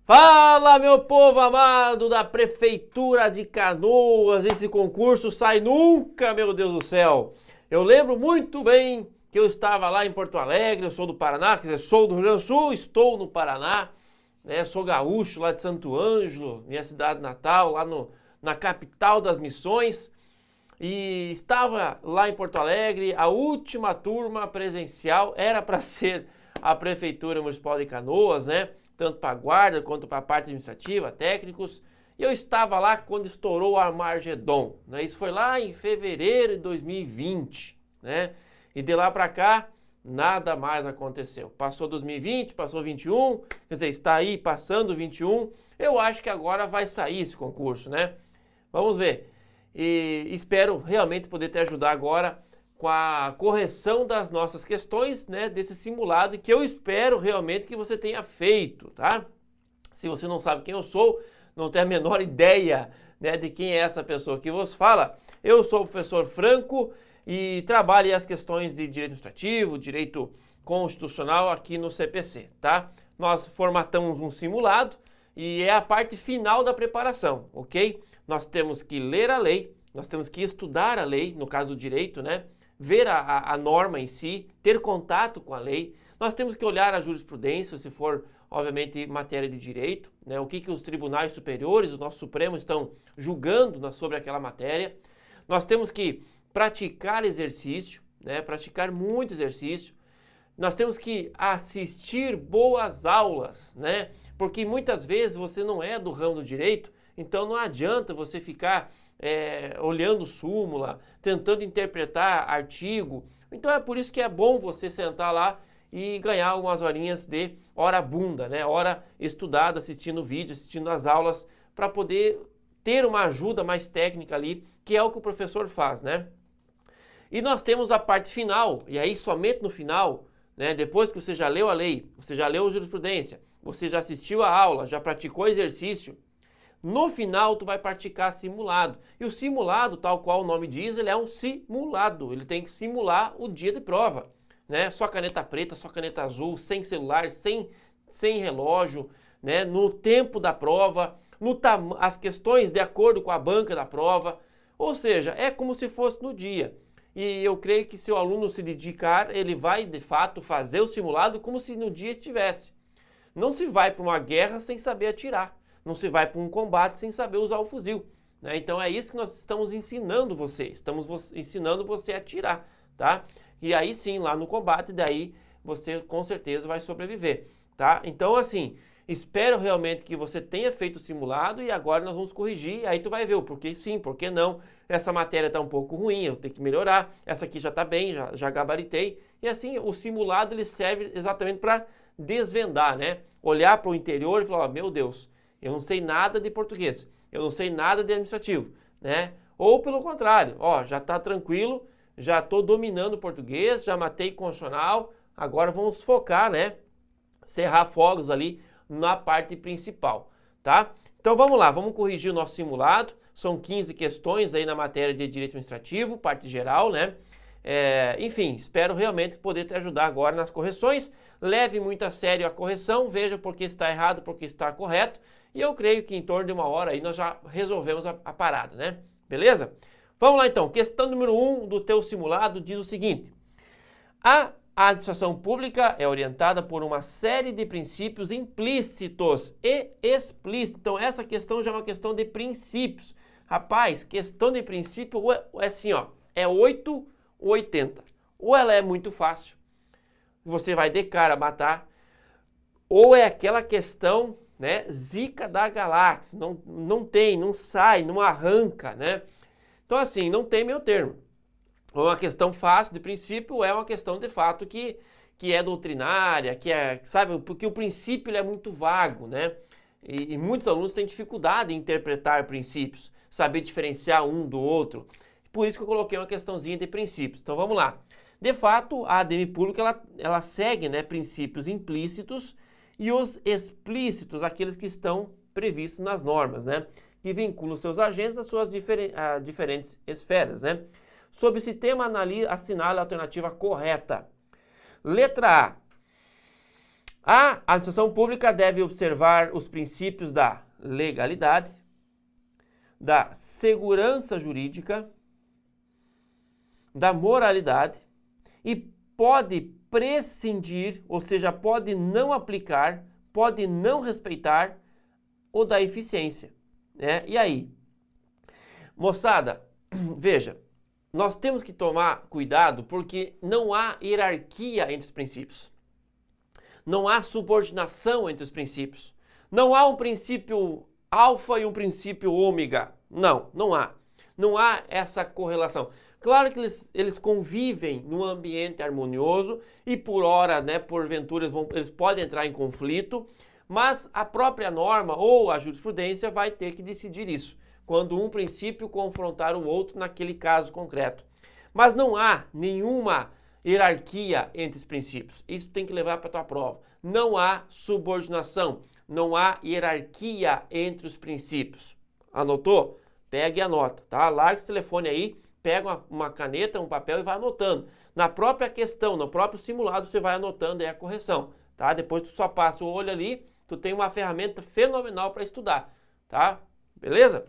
Fala, meu povo amado da Prefeitura de Canoas, esse concurso sai nunca, meu Deus do céu. Eu lembro muito bem que eu estava lá em Porto Alegre, eu sou do Paraná, quer dizer, sou do Rio Grande do Sul, estou no Paraná, né? Sou gaúcho lá de Santo Ângelo, minha cidade natal, lá na capital das missões. E estava lá em Porto Alegre, a última turma presencial era para ser a Prefeitura Municipal de Canoas, né? Tanto para a guarda quanto para a parte administrativa, técnicos. E eu estava lá quando estourou o Armagedon, né? Isso foi lá em fevereiro de 2020, né? E de lá para cá, nada mais aconteceu. Passou 2020, passou 21, quer dizer, está aí passando 21. Eu acho que agora vai sair esse concurso, né? Vamos ver. E espero realmente poder te ajudar agora com a correção das nossas questões, né, desse simulado que eu espero realmente que você tenha feito, tá? Se você não sabe quem eu sou, não tem a menor ideia, né, de quem é essa pessoa que vos fala, eu sou o professor Franco e trabalho as questões de direito administrativo, direito constitucional aqui no CPC, tá? Nós formatamos um simulado e é a parte final da preparação, ok? Nós temos que ler a lei, nós temos que estudar a lei, no caso do direito, né? Ver a norma em si, ter contato com a lei. Nós temos que olhar a jurisprudência, se for, obviamente, matéria de direito, né? O que os tribunais superiores, o nosso Supremo, estão julgando sobre aquela matéria. Nós temos que praticar exercício, né? Praticar muito exercício. Nós temos que assistir boas aulas, né? Porque muitas vezes você não é do ramo do direito, então não adianta você ficar olhando súmula, tentando interpretar artigo. Então é por isso que é bom você sentar lá e ganhar algumas horinhas de hora bunda, né? Hora estudada, assistindo vídeo, assistindo as aulas, para poder ter uma ajuda mais técnica ali, que é o que o professor faz, né? E nós temos a parte final, e aí somente no final, né? Depois que você já leu a lei, você já leu a jurisprudência, você já assistiu a aula, já praticou exercício, no final tu vai praticar simulado. E o simulado, tal qual o nome diz, ele é um simulado. Ele tem que simular o dia de prova, né? Só caneta preta, só caneta azul, sem celular, sem relógio, né? No tempo da prova, as questões de acordo com a banca da prova. Ou seja, é como se fosse no dia. E eu creio que se o aluno se dedicar, ele vai de fato fazer o simulado como se no dia estivesse. Não se vai para uma guerra sem saber atirar. Não se vai para um combate sem saber usar o fuzil, né? Então é isso que nós estamos ensinando você. Estamos ensinando você a atirar, tá? E aí sim, lá no combate, daí você com certeza vai sobreviver, tá? Então assim, espero realmente que você tenha feito o simulado e agora nós vamos corrigir. Aí tu vai ver o porquê sim, porquê não. Essa matéria está um pouco ruim, eu tenho que melhorar. Essa aqui já está bem, já gabaritei. E assim, o simulado ele serve exatamente para desvendar, né? Olhar para o interior e falar, oh, meu Deus, eu não sei nada de português, eu não sei nada de administrativo, né? Ou pelo contrário, ó, já está tranquilo, já estou dominando o português, já matei constitucional, agora vamos focar, né? Cerrar fogos ali na parte principal, tá? Então vamos lá, vamos corrigir o nosso simulado. São 15 questões aí na matéria de direito administrativo, parte geral, né? Enfim, espero realmente poder te ajudar agora nas correções. Leve muito a sério a correção, veja porque está errado, porque está correto. E eu creio que em torno de uma hora aí nós já resolvemos a parada, né? Beleza? Vamos lá então. Questão número 1 do teu simulado diz o seguinte. A administração pública é orientada por uma série de princípios implícitos e explícitos. Então essa questão já é uma questão de princípios. Rapaz, questão de princípio é assim, ó. É 8 ou 80. Ou ela é muito fácil, você vai de cara matar, ou é aquela questão, né, zica da galáxia, não tem, não sai, não arranca, né? Então assim, não tem meio termo. Ou é uma questão fácil de princípio, ou é uma questão de fato que é doutrinária, que é, sabe, porque o princípio ele é muito vago, né? E muitos alunos têm dificuldade em interpretar princípios, saber diferenciar um do outro. Por isso que eu coloquei uma questãozinha de princípios. Então vamos lá. De fato, a ADM pública ela segue, né, princípios implícitos e os explícitos, aqueles que estão previstos nas normas, né, que vinculam seus agentes às suas diferentes esferas, né. Sobre esse tema, assinale a alternativa correta. Letra A. A administração pública deve observar os princípios da legalidade, da segurança jurídica, da moralidade e pode prescindir, ou seja, pode não aplicar, pode não respeitar o da eficiência, né? E aí? Moçada, veja, nós temos que tomar cuidado porque não há hierarquia entre os princípios. Não há subordinação entre os princípios. Não há um princípio alfa e um princípio ômega. Não, não há. Não há essa correlação. Claro que eles convivem num ambiente harmonioso e por hora, né, porventura, eles podem entrar em conflito, mas a própria norma ou a jurisprudência vai ter que decidir isso, quando um princípio confrontar o outro naquele caso concreto. Mas não há nenhuma hierarquia entre os princípios. Isso tem que levar para a tua prova. Não há subordinação, não há hierarquia entre os princípios. Anotou? Pega e anota, tá? Larga esse telefone aí, pega uma caneta, um papel e vai anotando. Na própria questão, no próprio simulado, você vai anotando aí a correção, tá? Depois tu só passa o olho ali, tu tem uma ferramenta fenomenal para estudar, tá? Beleza?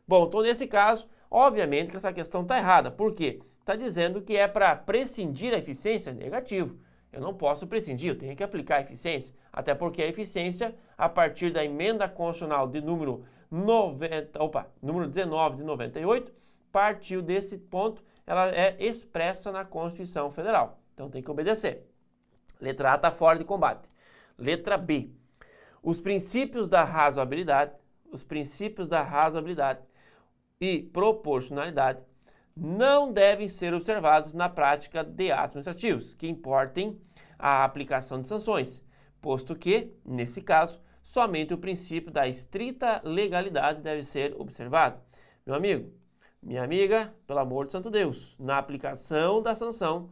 Bom, então nesse caso, obviamente que essa questão está errada. Por quê? Está dizendo que é para prescindir a eficiência? Negativo. Eu não posso prescindir, eu tenho que aplicar a eficiência. Até porque a eficiência, a partir da emenda constitucional de número 19 de 98, partiu desse ponto, ela é expressa na Constituição Federal. Então tem que obedecer. Letra A está fora de combate. Letra B. Os princípios da razoabilidade e proporcionalidade não devem ser observados na prática de atos administrativos que importem a aplicação de sanções, posto que, nesse caso, somente o princípio da estrita legalidade deve ser observado. Meu amigo, minha amiga, pelo amor de santo Deus, na aplicação da sanção,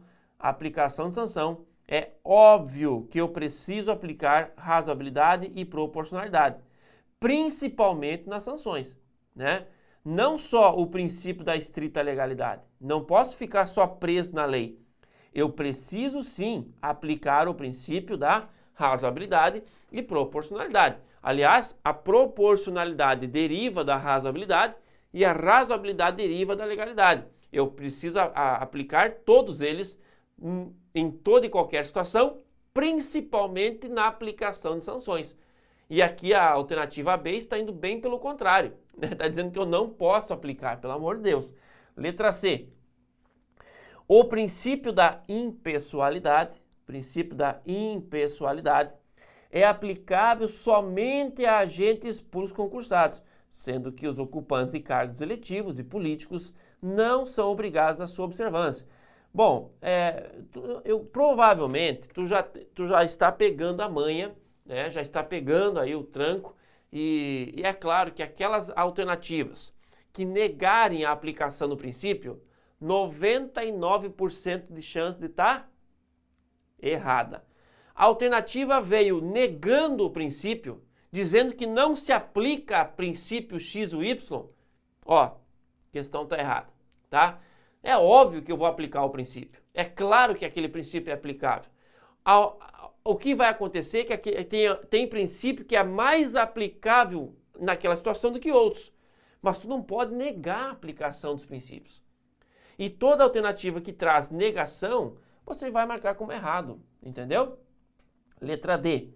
é óbvio que eu preciso aplicar razoabilidade e proporcionalidade, principalmente nas sanções, né? Não só o princípio da estrita legalidade. Não posso ficar só preso na lei. Eu preciso sim aplicar o princípio da razoabilidade e proporcionalidade. Aliás, a proporcionalidade deriva da razoabilidade e a razoabilidade deriva da legalidade. Eu preciso aplicar todos eles em toda e qualquer situação, principalmente na aplicação de sanções. E aqui a alternativa B está indo bem pelo contrário. Está dizendo que eu não posso aplicar, pelo amor de Deus. Letra C. O princípio da impessoalidade é aplicável somente a agentes públicos concursados, sendo que os ocupantes de cargos eletivos e políticos não são obrigados à sua observância. Bom, provavelmente tu já está pegando a manha, né? Já está pegando aí o tranco e é claro que aquelas alternativas que negarem a aplicação do princípio, 99% de chance de estar errada. A alternativa veio negando o princípio, dizendo que não se aplica princípio X ou Y. Ó, questão está errada, tá? É óbvio que eu vou aplicar o princípio. É claro que aquele princípio é aplicável. O que vai acontecer é que tem princípio que é mais aplicável naquela situação do que outros. Mas tu não pode negar a aplicação dos princípios. E toda alternativa que traz negação, você vai marcar como errado, entendeu? Letra D.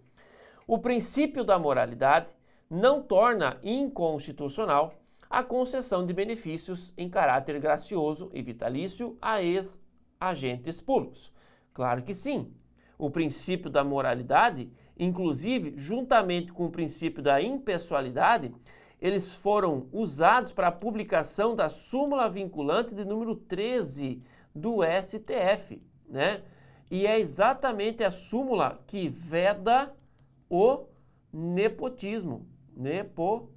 O princípio da moralidade não torna inconstitucional a concessão de benefícios em caráter gracioso e vitalício a ex-agentes públicos. Claro que sim. O princípio da moralidade, inclusive, juntamente com o princípio da impessoalidade, eles foram usados para a publicação da súmula vinculante de número 13 do STF, né? E é exatamente a súmula que veda o nepotismo. Nepotismo,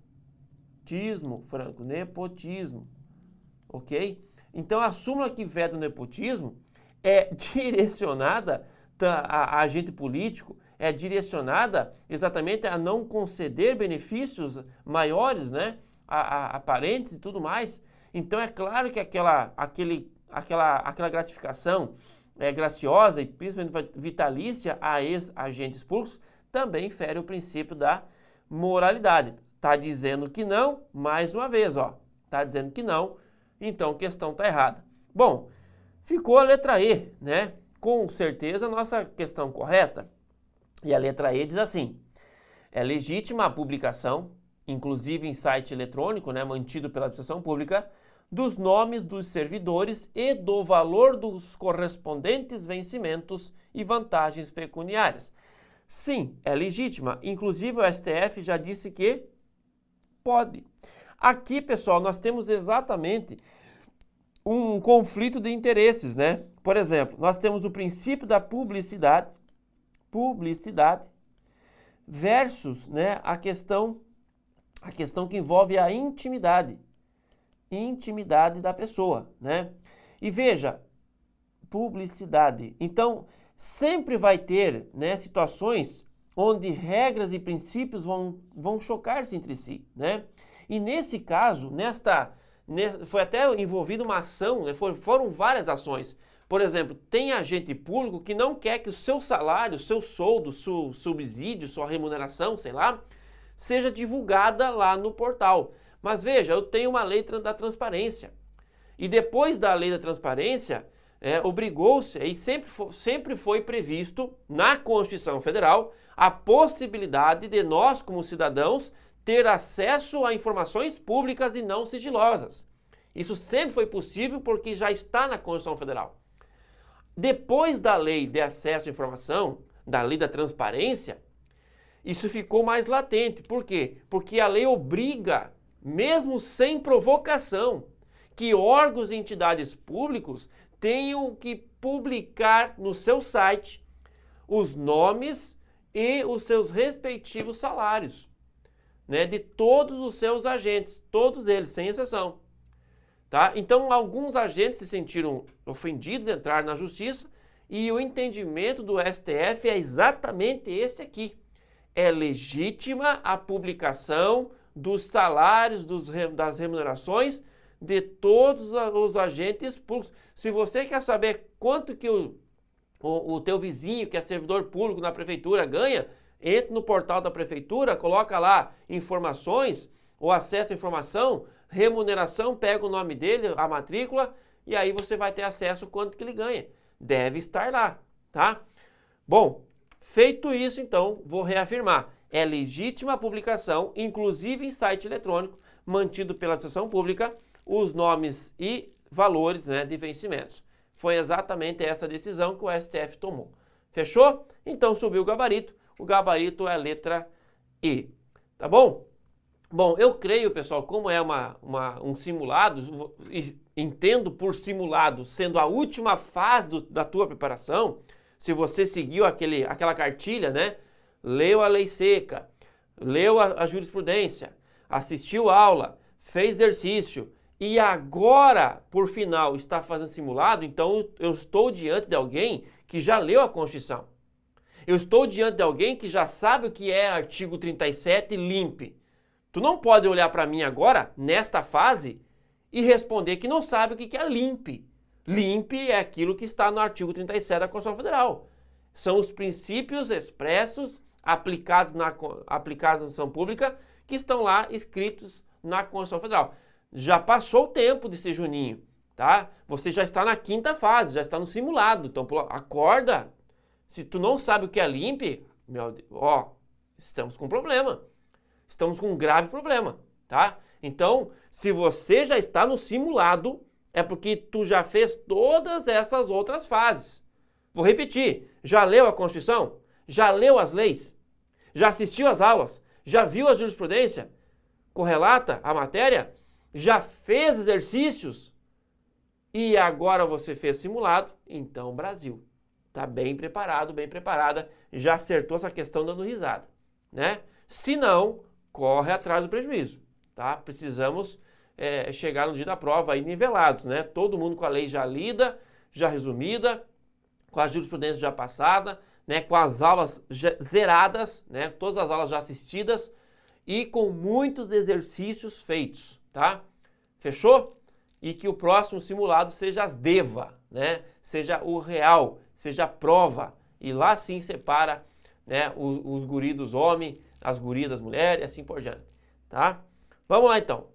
ok? Então a súmula que veda o nepotismo é direcionada a agente político, é direcionada exatamente a não conceder benefícios maiores, né, a parentes e tudo mais. Então é claro que aquela gratificação graciosa e principalmente vitalícia a ex-agentes públicos também fere o princípio da moralidade. Está dizendo que não, mais uma vez, ó. Está dizendo que não, então a questão está errada. Bom, ficou a letra E, né? Com certeza a nossa questão correta. E a letra E diz assim: é legítima a publicação, inclusive em site eletrônico, né, mantido pela administração pública, dos nomes dos servidores e do valor dos correspondentes vencimentos e vantagens pecuniárias. Sim, é legítima. Inclusive o STF já disse que pode. Aqui, pessoal, nós temos exatamente um conflito de interesses, né? Por exemplo, nós temos o princípio da publicidade versus, né, a questão que envolve a intimidade da pessoa, né? E veja, publicidade. Então, sempre vai ter, né, situações onde regras e princípios vão chocar-se entre si, né? E nesse caso, foi até envolvida uma ação, né? Foram várias ações. Por exemplo, tem agente público que não quer que o seu salário, seu soldo, seu subsídio, sua remuneração, sei lá, seja divulgada lá no portal. Mas veja, eu tenho uma lei da transparência. E depois da lei da transparência, obrigou-se, e sempre foi previsto na Constituição Federal, a possibilidade de nós, como cidadãos, ter acesso a informações públicas e não sigilosas. Isso sempre foi possível porque já está na Constituição Federal. Depois da lei de acesso à informação, da lei da transparência, isso ficou mais latente. Por quê? Porque a lei obriga, mesmo sem provocação, que órgãos e entidades públicos tenham que publicar no seu site os nomes e os seus respectivos salários, né, de todos os seus agentes, todos eles, sem exceção. Tá? Então, alguns agentes se sentiram ofendidos, entraram na justiça, e o entendimento do STF é exatamente esse aqui. É legítima a publicação dos salários, das remunerações de todos os agentes públicos. Se você quer saber quanto que o teu vizinho, que é servidor público na prefeitura, ganha, entre no portal da prefeitura, coloca lá informações, ou acesso à informação, remuneração, pega o nome dele, a matrícula, e aí você vai ter acesso a quanto que ele ganha. Deve estar lá, tá? Bom, feito isso, então, vou reafirmar. É legítima a publicação, inclusive em site eletrônico, mantido pela administração pública, os nomes e valores, né, de vencimentos. Foi exatamente essa decisão que o STF tomou. Fechou? Então subiu o gabarito. O gabarito é a letra E. Tá bom? Bom, eu creio, pessoal, como é um simulado, entendo por simulado sendo a última fase da tua preparação, se você seguiu aquela cartilha, né? Leu a lei seca, leu a jurisprudência, assistiu aula, fez exercício e agora, por final, está fazendo simulado, então eu estou diante de alguém que já leu a Constituição. Eu estou diante de alguém que já sabe o que é artigo 37 limpe. Tu não pode olhar para mim agora, nesta fase, e responder que não sabe o que é limpe. Limpe é aquilo que está no artigo 37 da Constituição Federal. São os princípios expressos aplicados na Constituição Pública que estão lá escritos na Constituição Federal. Já passou o tempo de ser Juninho, tá? Você já está na quinta fase, já está no simulado. Então, acorda. Se tu não sabe o que é limpe, meu Deus, estamos com um problema. Estamos com um grave problema, tá? Então, se você já está no simulado, é porque tu já fez todas essas outras fases. Vou repetir, já leu a Constituição? Já leu as leis? Já assistiu às aulas? Já viu a jurisprudência? Correlata a matéria? Já fez exercícios? E agora você fez simulado? Então, Brasil. Tá bem preparado, bem preparada. Já acertou essa questão dando risada, né? Se não, corre atrás do prejuízo, tá? Precisamos chegar no dia da prova aí nivelados, né? Todo mundo com a lei já lida, já resumida, com a jurisprudência já passada, né? Com as aulas zeradas, né? Todas as aulas já assistidas e com muitos exercícios feitos, tá? Fechou? E que o próximo simulado seja as DEVA, né? Seja o real, seja a prova. E lá sim separa né? Os guris dos homens, as gurias das mulheres e assim por diante, tá? Vamos lá então.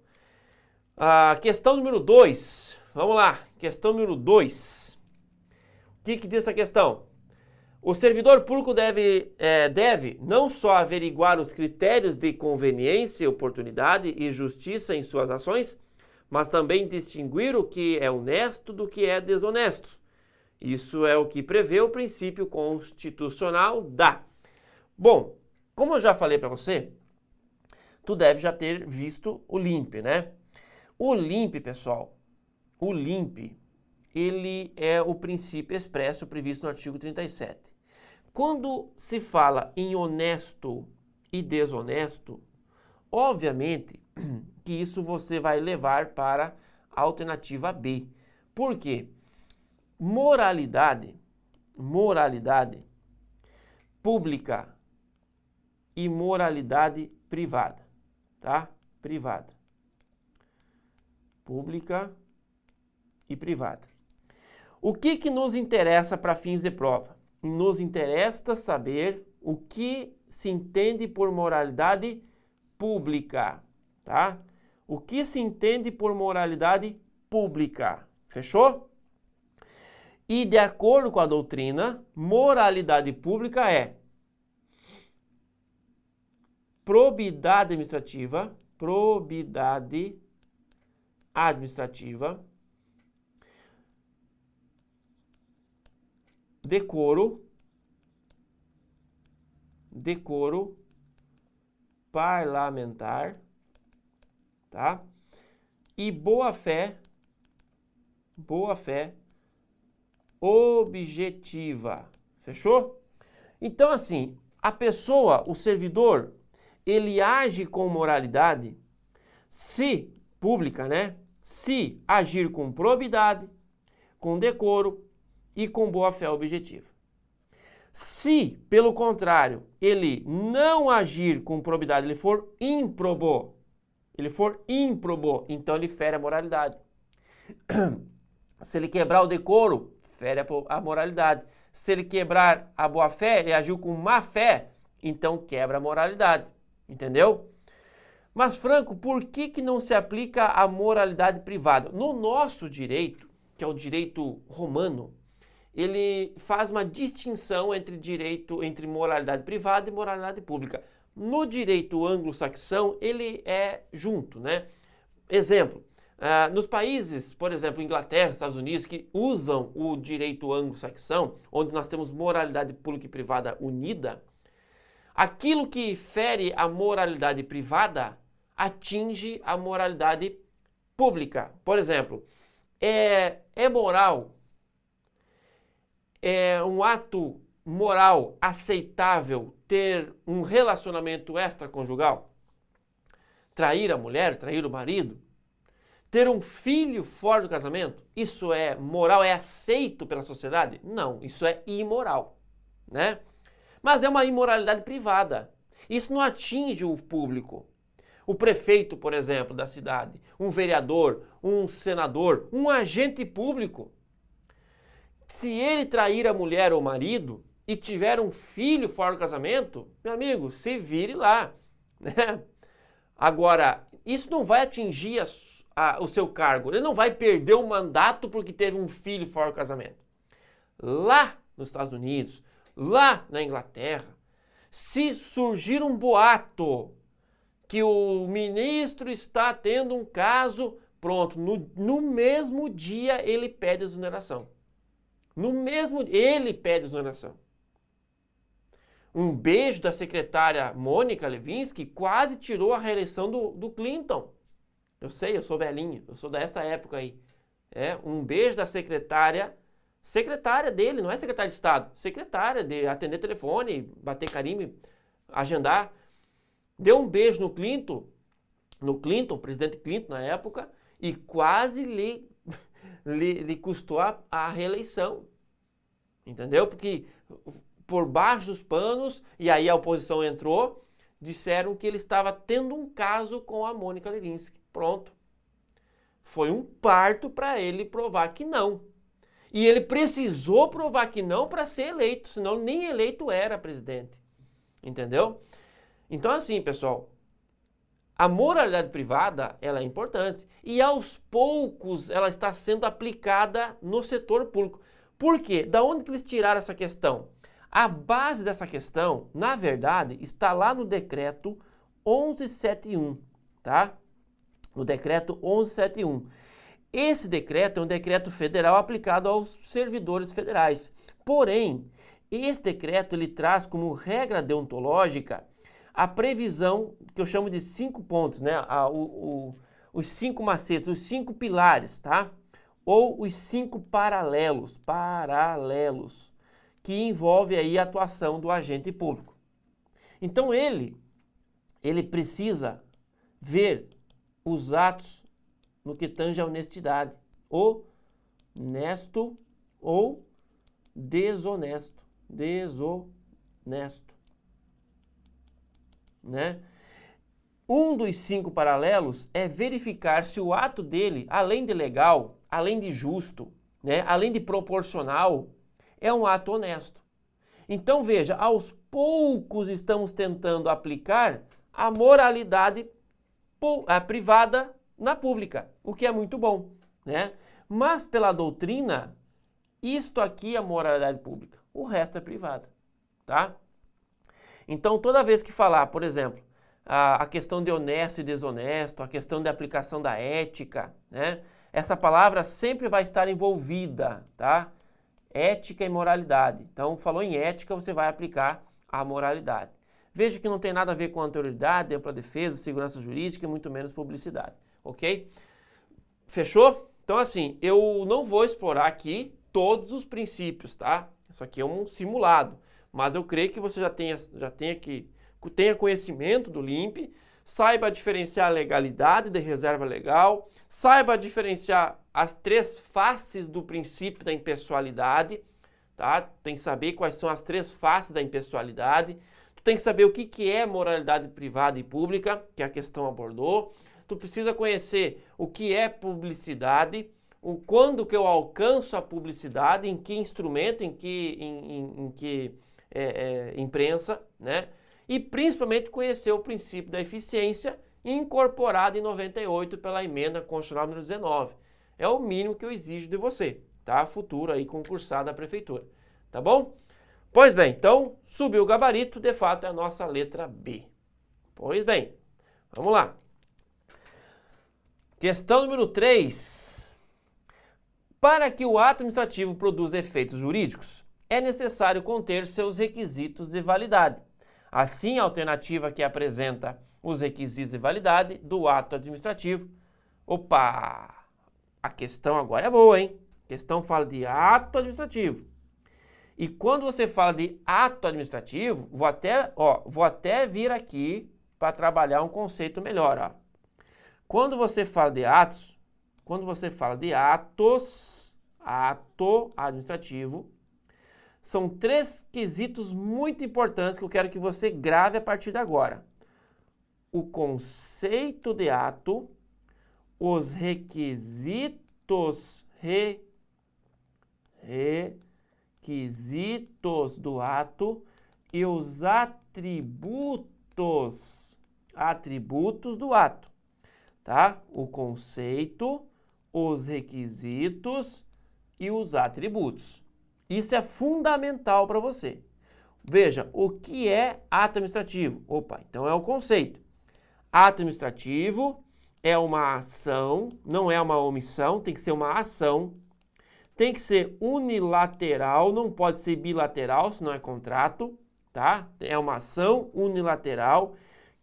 Questão número 2. Vamos lá, questão número 2. O que diz essa questão? O servidor público deve não só averiguar os critérios de conveniência, oportunidade e justiça em suas ações, mas também distinguir o que é honesto do que é desonesto. Isso é o que prevê o princípio constitucional da... Bom, como eu já falei para você, tu deve já ter visto o LIMP, né? O LIMP, pessoal, o LIMP, ele é o princípio expresso previsto no artigo 37. Quando se fala em honesto e desonesto, obviamente que isso você vai levar para a alternativa B. Por quê? Moralidade pública e moralidade privada, tá? Privada. Pública e privada. O que nos interessa para fins de prova? Nos interessa saber o que se entende por moralidade pública, tá? O que se entende por moralidade pública, fechou? E de acordo com a doutrina, moralidade pública é probidade administrativa, decoro parlamentar, tá? E boa-fé objetiva, fechou? Então assim, a pessoa, o servidor, ele age com moralidade se pública, né? Se agir com probidade, com decoro e com boa-fé objetiva. Se, pelo contrário, ele não agir com probidade, ele for ímprobo, então ele fere a moralidade. Se ele quebrar o decoro, fere a moralidade. Se ele quebrar a boa-fé, ele agiu com má-fé, então quebra a moralidade. Entendeu? Mas, Franco, por que não se aplica a moralidade privada? No nosso direito, que é o direito romano, ele faz uma distinção entre moralidade privada e moralidade pública. No direito anglo-saxão, ele é junto, né? Exemplo, nos países, por exemplo, Inglaterra, Estados Unidos, que usam o direito anglo-saxão, onde nós temos moralidade pública e privada unida, aquilo que fere a moralidade privada atinge a moralidade pública. Por exemplo, é moral, é um ato moral aceitável ter um relacionamento extraconjugal? Trair a mulher, trair o marido? Ter um filho fora do casamento? Isso é moral, é aceito pela sociedade? Não, isso é imoral, né? Mas é uma imoralidade privada. Isso não atinge o público. O prefeito, por exemplo, da cidade, um vereador, um senador, um agente público, se ele trair a mulher ou o marido e tiver um filho fora do casamento, meu amigo, se vire lá, né? Agora, isso não vai atingir o seu cargo. Ele não vai perder o mandato porque teve um filho fora do casamento. Lá nos Estados Unidos, lá na Inglaterra, se surgir um boato que o ministro está tendo um caso, pronto, no mesmo dia ele pede exoneração. Ele pede exoneração. Um beijo da secretária Mônica Lewinsky quase tirou a reeleição do Clinton. Eu sei, eu sou velhinho, eu sou dessa época aí. Um beijo da secretária dele, não é secretária de Estado, secretária de atender telefone, bater carimbo, agendar. Deu um beijo no Clinton, presidente Clinton na época, e quase lhe custou a reeleição. Entendeu? Porque por baixo dos panos, e aí a oposição entrou, disseram que ele estava tendo um caso com a Mônica Lewinsky. Pronto. Foi um parto para ele provar que não. E ele precisou provar que não para ser eleito, senão nem eleito era presidente. entendeu? Então assim, pessoal, a moralidade privada, ela é importante e aos poucos ela está sendo aplicada no setor público. Por quê? Da onde que eles tiraram essa questão? A base dessa questão, na verdade, está lá no decreto 1171, tá? No decreto 1171. Esse decreto é um decreto federal aplicado aos servidores federais. Porém, esse decreto ele traz como regra deontológica a previsão que eu chamo de 5 pontos, né? Os 5 macetes, os 5 pilares, tá? Ou os 5 paralelos, que envolve aí a atuação do agente público. Então ele precisa ver os atos no que tange a honestidade, honesto ou desonesto, né? Um dos 5 paralelos é verificar se o ato dele, além de legal, além de justo, né, além de proporcional, é um ato honesto. Então veja, aos poucos estamos tentando aplicar a moralidade privada na pública, o que é muito bom, né? Mas pela doutrina, isto aqui é a moralidade pública, o resto é privada, tá? Então toda vez que falar, por exemplo, a questão de honesto e desonesto, a questão de aplicação da ética, né? Essa palavra sempre vai estar envolvida, tá? Ética e moralidade. Então, falou em ética, você vai aplicar a moralidade. Veja que não tem nada a ver com anterioridade, ampla defesa, segurança jurídica e muito menos publicidade, ok? Fechou? Então, assim, eu não vou explorar aqui todos os princípios, tá? Isso aqui é um simulado, mas eu creio que você já tenha conhecimento do LIMP, saiba diferenciar a legalidade de reserva legal, saiba diferenciar as 3 faces do princípio da impessoalidade, tá? Tem que saber quais são as 3 faces da impessoalidade. Tu tem que saber o que é moralidade privada e pública, que a questão abordou. Tu precisa conhecer o que é publicidade, quando que eu alcanço a publicidade, em que instrumento, em que imprensa, né? E principalmente conhecer o princípio da eficiência incorporado em 98 pela emenda constitucional número 19. É o mínimo que eu exijo de você, tá? Futuro aí concursado da prefeitura, tá bom? Pois bem, então, subiu o gabarito, de fato é a nossa letra B. Pois bem, vamos lá. Questão número 3. Para que o ato administrativo produza efeitos jurídicos, é necessário conter seus requisitos de validade. Assim, a alternativa que apresenta os requisitos de validade do ato administrativo. Opa! A questão agora é boa, hein? A questão fala de ato administrativo. E quando você fala de ato administrativo, vou até vir aqui para trabalhar um conceito melhor, ó. Quando você fala de atos, ato administrativo, são 3 quesitos muito importantes que eu quero que você grave a partir de agora. O conceito de ato, os requisitos do ato e os atributos do ato, tá? O conceito, os requisitos e os atributos. Isso é fundamental para você. Veja, o que é ato administrativo? Opa, então é o conceito. Ato administrativo é uma ação, não é uma omissão, tem que ser uma ação. Tem que ser unilateral, não pode ser bilateral, senão é contrato, tá? É uma ação unilateral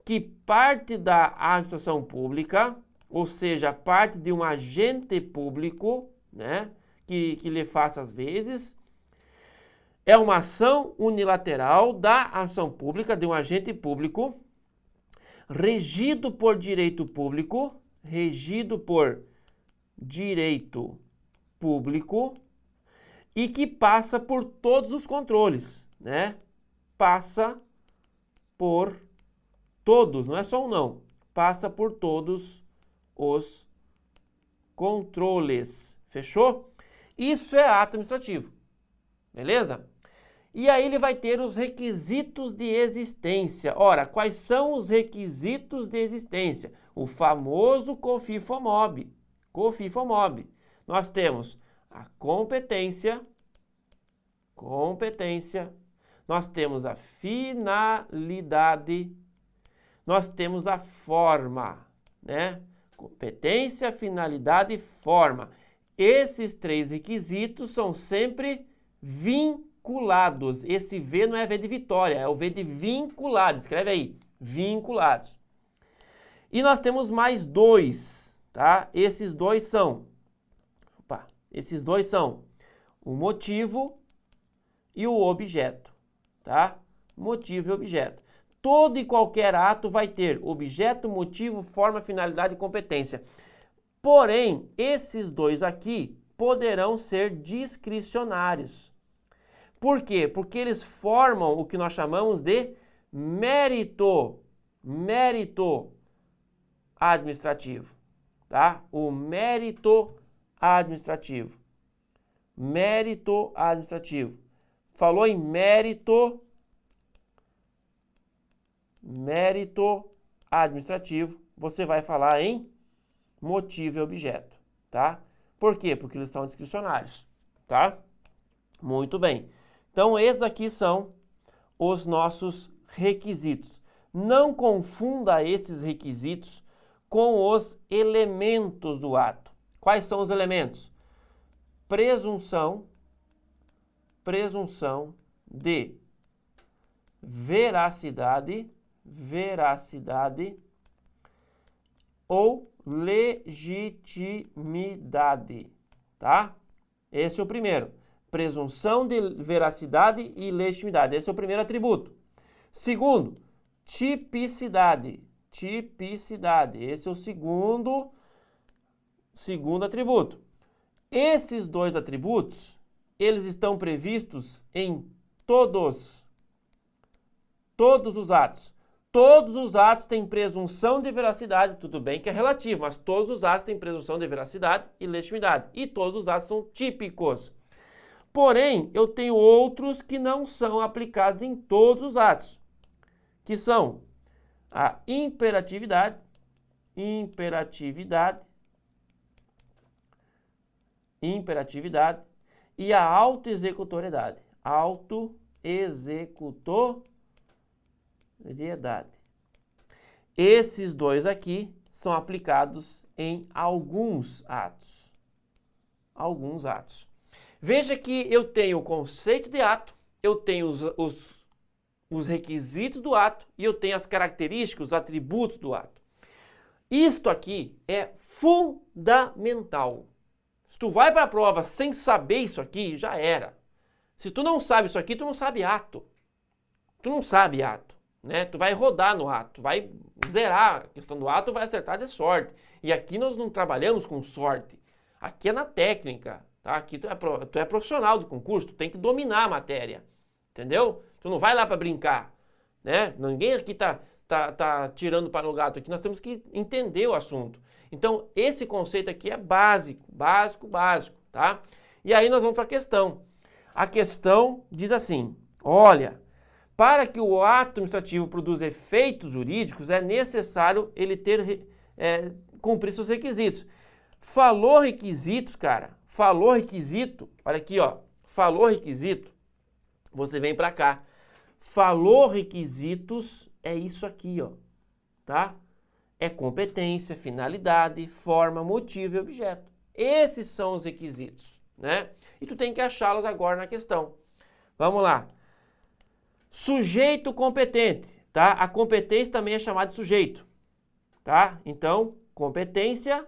que parte da administração pública, ou seja, parte de um agente público, né? Que lhe faça às vezes. É uma ação unilateral da ação pública, de um agente público, regido por direito público, e que passa por todos os controles, né? Passa por todos, não é só um não, passa por todos os controles, fechou? Isso é ato administrativo, beleza? E aí ele vai ter os requisitos de existência. Ora, quais são os requisitos de existência? O famoso COFIFOMOB. COFIFOMOB. Nós temos a competência, nós temos a finalidade, nós temos a forma, né? Competência, finalidade e forma. Esses três requisitos são sempre vinculados. Esse V não é V de vitória, é o V de vinculado. Escreve aí, vinculados. E nós temos mais dois, tá? Esses dois são o motivo e o objeto, tá? Motivo e objeto. Todo e qualquer ato vai ter objeto, motivo, forma, finalidade e competência. Porém, esses dois aqui poderão ser discricionários. Por quê? Porque eles formam o que nós chamamos de mérito administrativo, tá? O mérito administrativo. Falou em mérito administrativo, você vai falar em motivo e objeto, tá? Por quê? Porque eles são discricionários, tá? Muito bem. Então, esses aqui são os nossos requisitos. Não confunda esses requisitos com os elementos do ato. Quais são os elementos? Presunção de veracidade ou legitimidade, tá? Esse é o primeiro. Presunção de veracidade e legitimidade. Esse é o primeiro atributo. Segundo, tipicidade. Esse é o segundo atributo. Esses dois atributos, eles estão previstos em todos os atos. Todos os atos têm presunção de veracidade, tudo bem que é relativo, mas todos os atos têm presunção de veracidade e legitimidade. E todos os atos são típicos. Porém, eu tenho outros que não são aplicados em todos os atos, que são a imperatividade e a autoexecutoriedade. Esses dois aqui são aplicados em alguns atos. Veja que eu tenho o conceito de ato, eu tenho os requisitos do ato e eu tenho as características, os atributos do ato. Isto aqui é fundamental. Se tu vai para a prova sem saber isso aqui, já era. Se tu não sabe isso aqui, tu não sabe ato. Né? Tu vai rodar no ato, vai zerar a questão do ato, vai acertar de sorte. E aqui nós não trabalhamos com sorte. Aqui é na técnica, tá? Aqui tu é profissional do concurso, tu tem que dominar a matéria, entendeu? Tu não vai lá para brincar, né? Ninguém aqui tá tirando para o gato aqui, nós temos que entender o assunto. Então, esse conceito aqui é básico, tá? E aí nós vamos para a questão. A questão diz assim, olha, para que o ato administrativo produza efeitos jurídicos, é necessário ele cumprir seus requisitos. Falou requisitos, cara, olha aqui, ó, falou requisito, você vem para cá. Falou requisitos, é isso aqui, ó, tá? É competência, finalidade, forma, motivo e objeto. Esses são os requisitos, né? E tu tem que achá-los agora na questão. Vamos lá. Sujeito competente, tá? A competência também é chamada de sujeito, tá? Então, competência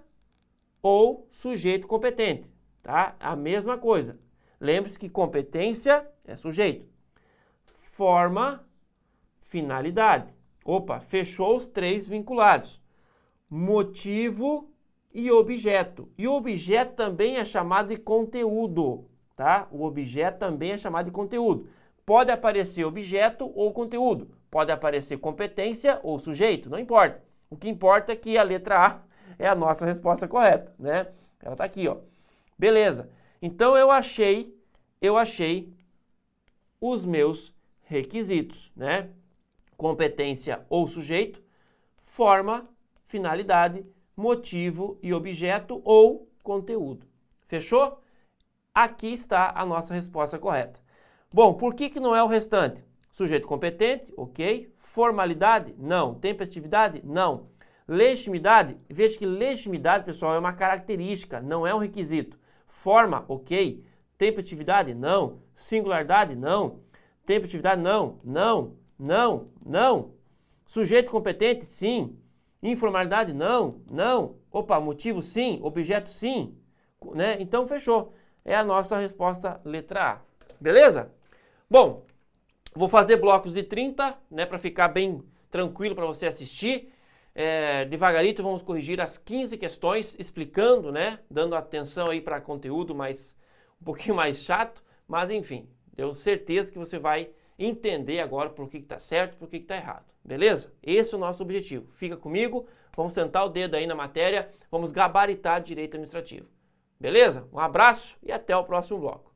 ou sujeito competente, tá? A mesma coisa. Lembre-se que competência é sujeito. Forma, finalidade. Opa, fechou os três vinculados. Motivo e objeto. E o objeto também é chamado de conteúdo, tá? O objeto também é chamado de conteúdo. Pode aparecer objeto ou conteúdo. Pode aparecer competência ou sujeito, não importa. O que importa é que a letra A é a nossa resposta correta, né? Ela tá aqui, ó. Beleza. Então eu achei os meus requisitos, né? Competência ou sujeito, forma, finalidade, motivo e objeto ou conteúdo. Fechou? Aqui está a nossa resposta correta. Bom, por que não é o restante? Sujeito competente, ok. Formalidade? Não. Tempestividade? Não. Legitimidade? Veja que legitimidade, pessoal, é uma característica, não é um requisito. Forma? Ok. Tempestividade? Não. Singularidade? Não. Tempestividade? Não. Não. Não. Não. Sujeito competente? Sim. Informalidade? Não. Não. Opa, motivo? Sim. Objeto? Sim. Né? Então, fechou. É a nossa resposta letra A. Beleza? Bom, vou fazer blocos de 30, né, para ficar bem tranquilo para você assistir. Devagarito vamos corrigir as 15 questões, explicando, né, dando atenção aí para conteúdo um pouquinho mais chato, mas enfim, tenho certeza que você vai entender agora por que está certo e por que está errado. Beleza? Esse é o nosso objetivo. Fica comigo, vamos sentar o dedo aí na matéria, vamos gabaritar direito administrativo. Beleza? Um abraço e até o próximo bloco.